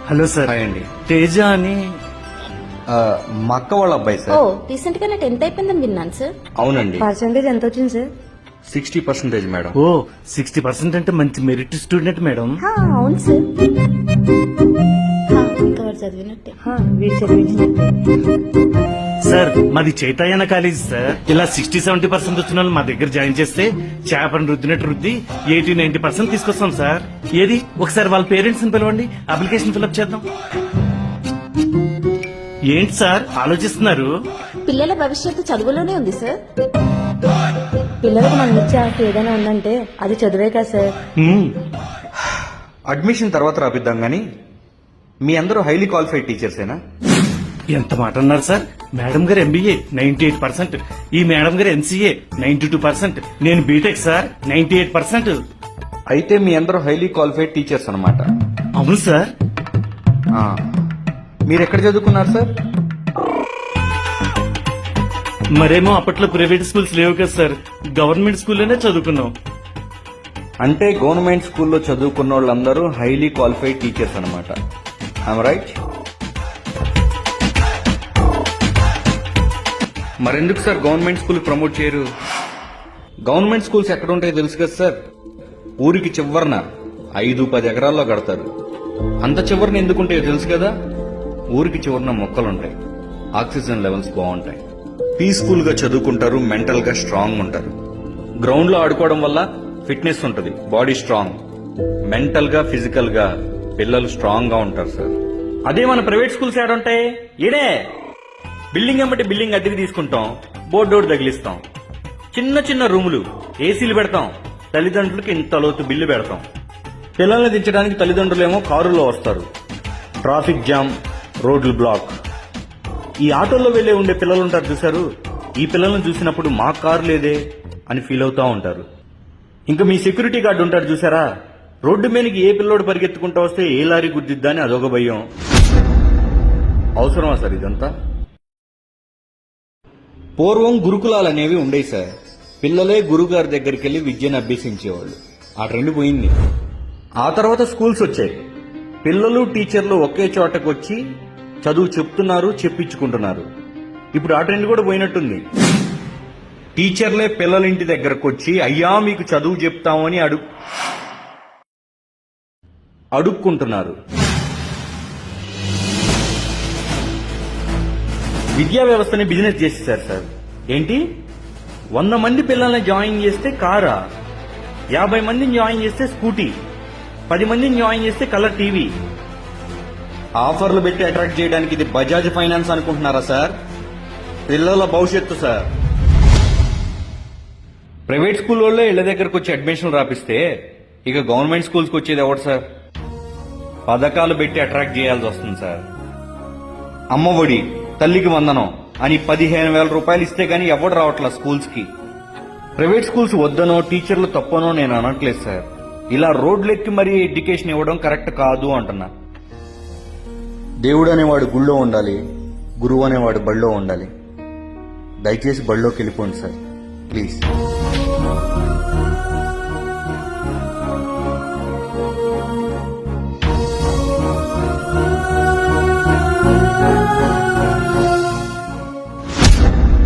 Hello sir. Hi అండి. తేజ అని మా అక్క వాళ్ళ అబ్బాయి ఓ సార్. రీసెంట్ గానే 10th అయిపోయిందని విన్నాను సార్. అవునండి, పర్సెంటేజ్ ఎంత వచ్చింది సార్? 60% మేడం. ఓ 60% అంటే మంచి మెరిట్ స్టూడెంట్ మేడం. అవును సార్. ఇంకా వాడు చదివినట్టే. వీడు చదివించినట్టే. సార్ మాది చైతన్య కాలేజ్ సార్. ఇలా 60-70% వచ్చిన వాళ్ళు మా దగ్గర జాయిన్ చేస్తే చేపను రుద్దినట్టు రుద్ది 80-90% తీసుకొస్తాం సార్. ఏది ఒకసారి వాళ్ళ పేరెంట్స్ ని పిలవండి, అప్లికేషన్ ఫిల్అప్ చేద్దాం. ఏంటి సార్ ఆలోచిస్తున్నారు? పిల్లల భవిష్యత్తు చదువులోనే ఉంది సార్. పిల్లలకు మనం ఇచ్చే ఆస్తి ఏదైనా ఉందంటే అది చదువే కదా సార్. అడ్మిషన్ తర్వాత రాపిద్దాం గానీ మీ అందరూ హైలీ క్వాలిఫైడ్ టీచర్సేనా? ఎంత మాట అన్నారు సార్. మేడం గారు MBA 98%, ఈ మేడం గారు MCA 92%, నేను బీటెక్ సార్ 98%. అయితే మీ అందరూ హైలీ క్వాలిఫైడ్ టీచర్స్ అన్నమాట. అవును సార్. మీరు ఎక్కడ చదువుకున్నారు సార్? మరేమో అప్పట్లో ప్రైవేట్ స్కూల్స్ లేవు కదా సార్, గవర్నమెంట్ స్కూల్లోనే చదువుకున్నాం. అంటే గవర్నమెంట్ స్కూల్లో చదువుకున్న వాళ్ళందరూ హైలీ క్వాలిఫైడ్ టీచర్స్ అన్నమాట. I'm right? మరెందుకు సార్ గవర్నమెంట్ స్కూల్ ప్రమోట్ చేయరు? గవర్నమెంట్ స్కూల్స్ ఎక్కడ ఉంటాయో తెలుసు కదా సార్. ఊరికి చివరన 5-10 ఎకరాల్లో కడతారు. అంత చివరన ఎందుకుంటాయో తెలుసు కదా. ఊరికి చివరన మొక్కలుంటాయి, ఆక్సిజన్ లెవెల్స్ బాగుంటాయి, పీస్ఫుల్ గా చదువుకుంటారు, మెంటల్ గా స్ట్రాంగ్ ఉంటారు. గ్రౌండ్ లో ఆడుకోవడం వల్ల ఫిట్నెస్ ఉంటుంది, బాడీ స్ట్రాంగ్, మెంటల్ గా ఫిజికల్ గా పిల్లలు స్ట్రాంగ్ గా ఉంటారు సార్. అదే మన ప్రైవేట్ స్కూల్స్ ఏడుంటాయి? ఈడే బిల్డింగ్ ఎమ్మటి బిల్డింగ్ అద్దెకి తీసుకుంటాం, బోర్డు తగిలిస్తాం, చిన్న చిన్న రూములు, ఏసీలు పెడతాం, తల్లిదండ్రులకి ఇంత లోతు బిల్లు పెడతాం. పిల్లల్ని దించడానికి తల్లిదండ్రులేమో కారులో వస్తారు, ట్రాఫిక్ జామ్, రోడ్లు బ్లాక్. ఈ ఆటోల్లో వెళ్లే ఉండే పిల్లలు ఉంటారు చూశారు, ఈ పిల్లలను చూసినప్పుడు మా కారు లేదే అని ఫీల్ అవుతా ఉంటారు. ఇంకా మీ సెక్యూరిటీ గార్డు ఉంటాడు చూసారా, రోడ్డు మీదకి ఏ పిల్లోడు పరిగెత్తుకుంటూ వస్తే ఏ లారీ గుద్దిద్దా అని అదొక భయం. అవసరమా సార్ ఇదంతా? పూర్వం గురుకులాలు అనేవి ఉండేవి సార్. పిల్లలే గురుగారి దగ్గరికి వెళ్లి విద్యను అభ్యసించేవాళ్ళు. ఆ ట్రెండ్ పోయింది. ఆ తర్వాత స్కూల్స్ వచ్చాయి. పిల్లలు టీచర్లు ఒకే చోటకు వచ్చి చదువు చెప్తున్నారు, చెప్పించుకుంటున్నారు. ఇప్పుడు ఆ ట్రెండ్ కూడా పోయినట్టుంది. టీచర్లే పిల్లల ఇంటి దగ్గరకు వచ్చి అయ్యా మీకు చదువు చెప్తామని అడుక్కుంటున్నారు. విద్యా వ్యవస్థని బిజినెస్ చేసేసారు సార్. ఏంటి 100 మంది పిల్లల్ని జాయిన్ చేస్తే కారా, 50 మందిని జాయిన్ చేస్తే స్కూటీ, 10 మందిని జాయిన్ చేస్తే కలర్ టీవీ. ఆఫర్లు పెట్టి అట్రాక్ట్ చేయడానికి ఇది బజాజ్ ఫైనాన్స్ అనుకుంటున్నారా సార్? పిల్లల భవిష్యత్తు సార్. ప్రైవేట్ స్కూల్ వాళ్ళే ఇళ్ల దగ్గరకు వచ్చి అడ్మిషన్లు రాపిస్తే ఇక గవర్నమెంట్ స్కూల్స్కి వచ్చేది ఎవరు సార్? పథకాలు పెట్టి అట్రాక్ట్ చేయాల్సి వస్తుంది సార్. అమ్మఒడి, తల్లికి వందనం అని 15,000 రూపాయలు ఇస్తే గానీ ఎవడు రావట్లా స్కూల్స్ కి. ప్రైవేట్ స్కూల్స్ వద్దనో టీచర్లు తప్పనో నేను అనట్లేదు సార్. ఇలా రోడ్లెక్కి మరీ ఎడ్యుకేషన్ ఇవ్వడం కరెక్ట్ కాదు అంటున్నా. దేవుడు అనేవాడు గుళ్ళో ఉండాలి, గురువు అనేవాడు బళ్ళో ఉండాలి. దయచేసి బళ్ళోకి వెళ్ళిపోండి సార్ ప్లీజ్.